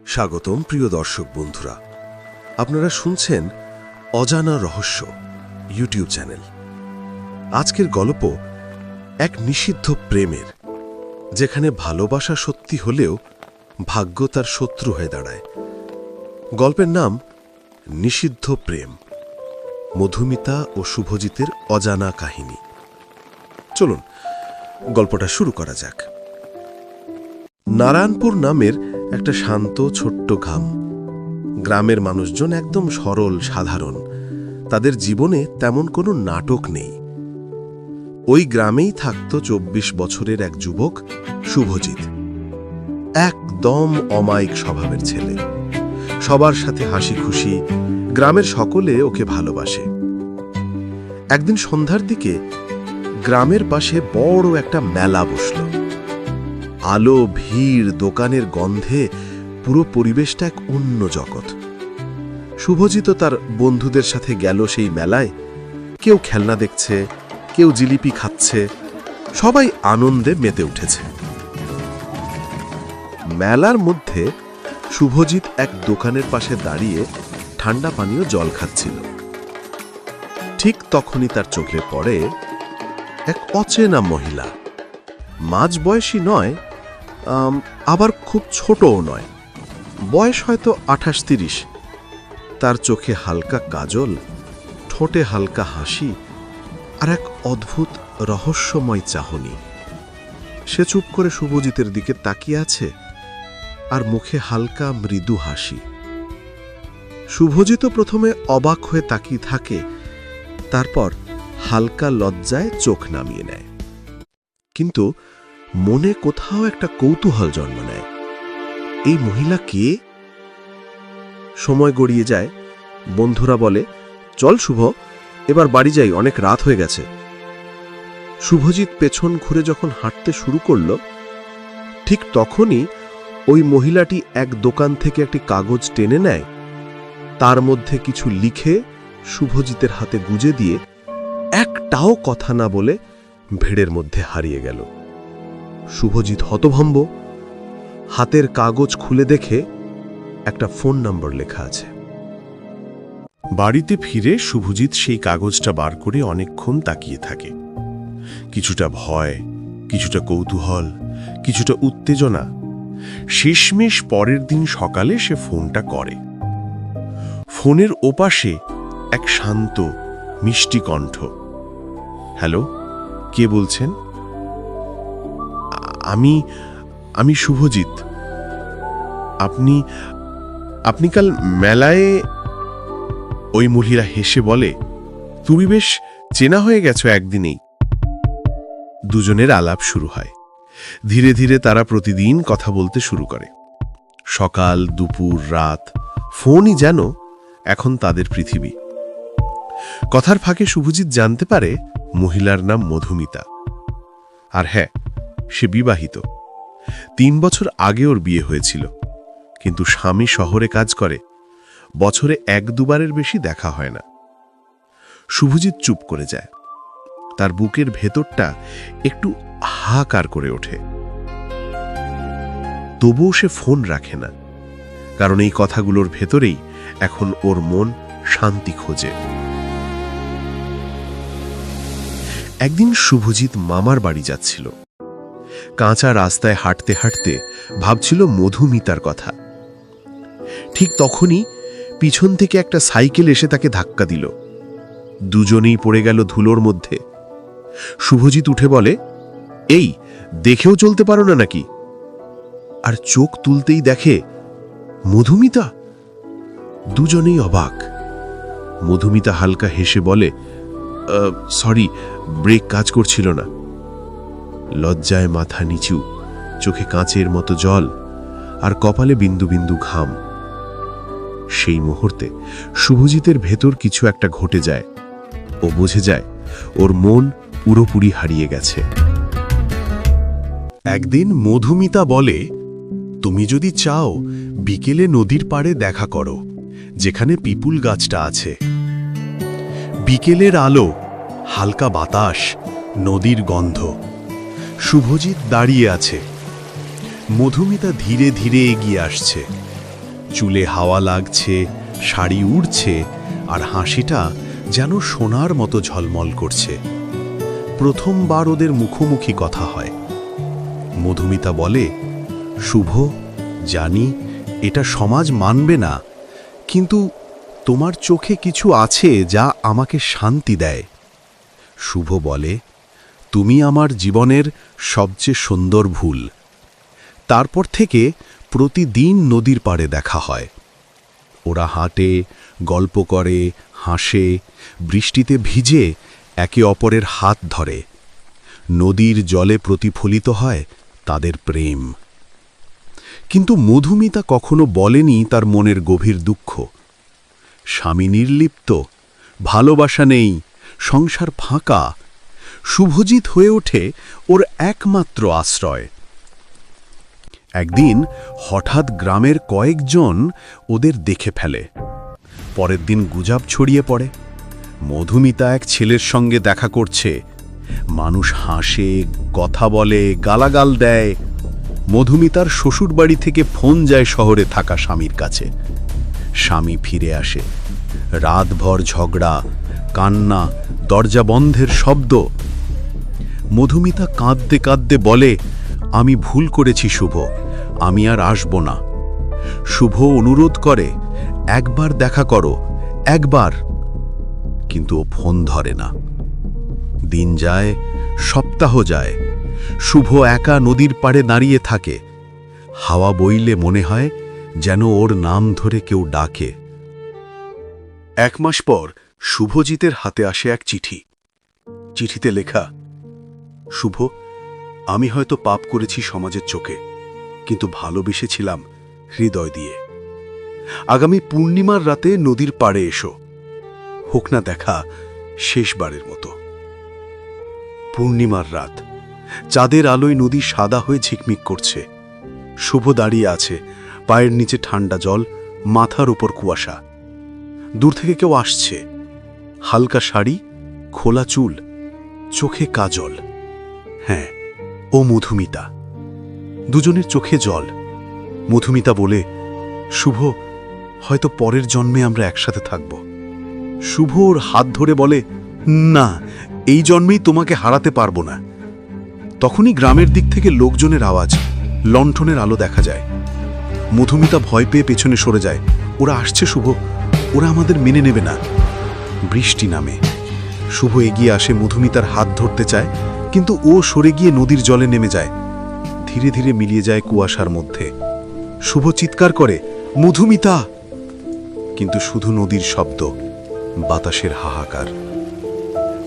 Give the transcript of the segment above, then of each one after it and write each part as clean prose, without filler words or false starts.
স্বাগতম প্রিয় দর্শক বন্ধুরা, আপনারা শুনছেন অজানা রহস্য ইউটিউব চ্যানেল। আজকের গল্প এক নিষিদ্ধ প্রেমের, যেখানে ভালোবাসা সত্যি হলেও ভাগ্য তার শত্রু হয়ে দাঁড়ায়। গল্পের নাম নিষিদ্ধ প্রেম, মধুমিতা ও শুভজিতের অজানা কাহিনী। চলুন গল্পটা শুরু করা যাক। নারায়ণপুর নামের একটা শান্ত ছোট্ট গ্রামের মানুষজন একদম সরল সাধারণ। তাদের জীবনে তেমন কোনো নাটক নেই। ওই গ্রামেই থাকত ২৪ বছরের এক যুবক শুভজিৎ। একদম অমায়িক স্বভাবের ছেলে, সবার সাথে হাসি খুশি, গ্রামের সকলে ওকে ভালোবাসে। একদিন সন্ধ্যার দিকে গ্রামের পাশে বড় একটা মেলা বসল। আলো, ভিড়, দোকানের গন্ধে পুরো পরিবেশটা এক অন্য জগৎ। শুভজিৎ তার বন্ধুদের সাথে গেল সেই মেলায়। কেউ খেলনা দেখছে, কেউ জিলিপি খাচ্ছে, সবাই আনন্দে মেতে উঠেছে। মেলার মধ্যে শুভজিৎ এক দোকানের পাশে দাঁড়িয়ে ঠান্ডা পানীয় জল খাচ্ছিল। ঠিক তখনই তার চোখে পড়ে এক অচেনা মহিলা। মাঝবয়সী নয়, আবার খুব ছোটও নয়, বয়স হয়তো ২৮-৩০। তার চোখে হালকা কাজল, ঠোঁটে হালকা হাসি, আর এক অদ্ভুত রহস্যময় চাহনি। সে চুপ করে শুভজিতের দিকে তাকিয়ে আছে, আর মুখে হালকা মৃদু হাসি। শুভজিৎও প্রথমে অবাক হয়ে তাকিয়ে থাকে, তারপর হালকা লজ্জায় চোখ নামিয়ে নেয়। কিন্তু মনে কোথাও একটা কৌতূহল জন্ম নেয়। এই মহিলা কে? সময় গড়িয়ে যায়। বন্ধুরা বলে, চল শুভ, এবার বাড়ি যাই, অনেক রাত হয়ে গেছে। শুভজিৎ পেছন ঘুরে যখন হাঁটতে শুরু করল, ঠিক তখনই ওই মহিলাটি এক দোকান থেকে একটি কাগজ টেনে নেয়। তার মধ্যে কিছু লিখে শুভজিতের হাতে গুজে দিয়ে একটাও কথা না বলে ভিড়ের মধ্যে হারিয়ে গেল। শুভজিৎ হতভম্ব। হাতের কাগজ খুলে দেখে একটা ফোন নম্বর লেখা আছে। বাড়িতে ফিরে শুভজিৎ সেই কাগজটা বার করে অনেকক্ষণ তাকিয়ে থাকে। কিছুটা ভয়, কিছুটা কৌতূহল, কিছুটা উত্তেজনা। শেষমেশ পরের দিন সকালে সে ফোনটা করে। ফোনের ওপাশে এক শান্ত মিষ্টি কণ্ঠ। হ্যালো, কে বলছেন? আমি শুভজিৎ। আপনি কাল মেলায়? ওই মহিলা হেসে বলে, তুমি বেশ চেনা হয়ে গেছো একদিনেই। দুজনের আলাপ শুরু হয়। ধীরে ধীরে তারা প্রতিদিন কথা বলতে শুরু করে। সকাল, দুপুর, রাত, ফোনই যেন এখন তাদের পৃথিবী। কথার ফাঁকে শুভজিৎ জানতে পারে মহিলার নাম মধুমিতা। আর হ্যাঁ, সে বিবাহিত। ৩ বছর আগে ওর বিয়ে হয়েছিল, কিন্তু স্বামী শহরে কাজ করে, বছরে ১-২বারের বেশি দেখা হয় না। শুভজিৎ চুপ করে যায়। তার বুকের ভেতরটা একটু হাহাকার করে ওঠে। তবুও সে ফোন রাখে না, কারণ এই কথাগুলোর ভেতরেই এখন ওর মন শান্তি খোঁজে। একদিন শুভজিৎ মামার বাড়ি যাচ্ছিল। কাঁচা রাস্তায় হাঁটতে হাঁটতে ভাবছিল মধুমিতার কথা। ঠিক তখনই পিছন থেকে একটা সাইকেল এসে তাকে ধাক্কা দিল। দুজনেই পড়ে গেল ধুলোর মধ্যে। শুভজিৎ উঠে বলে, এই, দেখেও চলতে পারো না নাকি? আর চোখ তুলতেই দেখে মধুমিতা। দুজনেই অবাক। মধুমিতা হালকা হেসে বলে, সরি, ব্রেক কাজ করছিল না। লজ্জায় মাথা নিচু, চোখে কাঁচের মতো জল, আর কপালে বিন্দু বিন্দু ঘাম। সেই মুহূর্তে শুভজিতের ভেতর কিছু একটা ঘটে যায়। ও বুঝে যায় ওর মন পুরোপুরি হারিয়ে গেছে। একদিন মধুমিতা বলে, তুমি যদি চাও বিকেলে নদীর পাড়ে দেখা করো, যেখানে পিপুল গাছটা আছে। বিকেলের আলো, হালকা বাতাস, নদীর গন্ধ। শুভজিৎ দাঁড়িয়ে আছে। মধুমিতা ধীরে ধীরে এগিয়ে আসছে। চুলে হাওয়া লাগছে, শাড়ি উড়ছে, আর হাসিটা যেন সোনার মতো ঝলমল করছে। প্রথমবার ওদের মুখোমুখি কথা হয়। মধুমিতা বলে, শুভ, জানি এটা সমাজ মানবে না, কিন্তু তোমার চোখে কিছু আছে যা আমাকে শান্তি দেয়। শুভ বলে, তুমি আমার জীবনের সবচেয়ে সুন্দর ভুল। তারপর থেকে প্রতিদিন নদীর পাড়ে দেখা হয়। ওরা হাঁটে, গল্প করে, হাসে, বৃষ্টিতে ভিজে একে অপরের হাত ধরে। নদীর জলে প্রতিফলিত হয় তাদের প্রেম। কিন্তু মধুমিতা কখনো বলেনি তার মনের গভীর দুঃখ। স্বামী নির্লিপ্ত, ভালোবাসা নেই, সংসার ফাঁকা। শুভজিৎ হয়ে ওঠে ওর একমাত্র আশ্রয়। একদিন হঠাৎ গ্রামের কয়েকজন ওদের দেখে ফেলে। পরের দিন গুজব ছড়িয়ে পড়ে, মধুমিতা এক ছেলের সঙ্গে দেখা করছে। মানুষ হাসে, কথা বলে, গালাগাল দেয়। মধুমিতার শ্বশুরবাড়ি থেকে ফোন যায় শহরে থাকা স্বামীর কাছে। স্বামী ফিরে আসে, রাতভর ঝগড়া, কান্না, দরজা বন্ধের শব্দ। মধুমিতা কাঁদতে কাঁদতে বলে, আমি ভুল করেছি শুভ, আমি আর আসব না। শুভ অনুরোধ করে, একবার দেখা করো, একবার। কিন্তু ও ফোন ধরে না। দিন যায়, সপ্তাহ যায়। শুভ একা নদীর পাড়ে দাঁড়িয়ে থাকে। হাওয়া বইলে মনে হয় যেন ওর নাম ধরে কেউ ডাকে। 1 মাস পর শুভজিতের হাতে আসে এক চিঠি। চিঠিতে লেখা, শুভ, আমি হয়তো পাপ করেছি সমাজের চোখে, কিন্তু ভালোবেসেছিলাম হৃদয় দিয়ে। আগামী পূর্ণিমার রাতে নদীর পাড়ে এসো, হোক না দেখা শেষবারের মতো। পূর্ণিমার রাত, চাঁদের আলোয় নদী সাদা হয়ে ঝিকমিক করছে। শুভ দাঁড়িয়ে আছে, পায়ের নিচে ঠান্ডা জল, মাথার উপর কুয়াশা। দূর থেকে কেউ আসছে, হালকা শাড়ি, খোলা চুল, চোখে কাজল। হ্যাঁ, ও মধুমিতা। দুজনের চোখে জল। মধুমিতা বলে, শুভ, হয়তো পরের জন্মে আমরা একসাথে থাকব। শুভ ওর হাত ধরে বলে, না, এই জন্মেই তোমাকে হারাতে পারবো না। তখনই গ্রামের দিক থেকে লোকজনের আওয়াজ, লণ্ঠনের আলো দেখা যায়। মধুমিতা ভয় পেয়ে পেছনে সরে যায়। ওরা আসছে শুভ, ওরা আমাদের মেনে নেবে না। বৃষ্টি নামে। শুভ এগিয়ে আসে, মধুমিতার হাত ধরতে চায়, কিন্তু ও সরে গিয়ে নদীর জলে নেমে যায়। ধীরে ধীরে মিলিয়ে যায় কুয়াশার মধ্যে। শুভ চিৎকার করে, মধুমিতা! কিন্তু শুধু নদীর শব্দ, বাতাসের হাহাকার।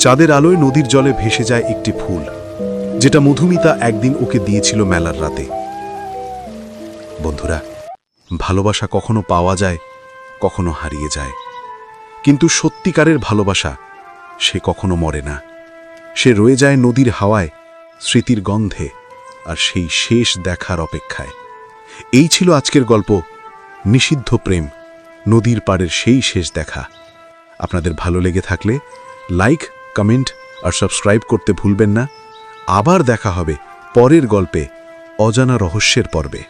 চাঁদের আলোয় নদীর জলে ভেসে যায় একটি ফুল, যেটা মধুমিতা একদিন ওকে দিয়েছিল মেলার রাতে। বন্ধুরা, ভালোবাসা কখনো পাওয়া যায়, কখনো হারিয়ে যায়, কিন্তু সত্যিকারের ভালোবাসা সে কখনো মরে না। সে রয়ে যায় নদীর হাওয়ায়, স্মৃতির গন্ধে, আর সেই শেষ দেখার অপেক্ষায়। এই ছিল আজকের গল্প, নিষিদ্ধ প্রেম, নদীর পাড়ের সেই শেষ দেখা। আপনাদের ভালো লেগে থাকলে লাইক, কমেন্ট আর সাবস্ক্রাইব করতে ভুলবেন না। আবার দেখা হবে পরের গল্পে, অজানা রহস্যের পর্বে।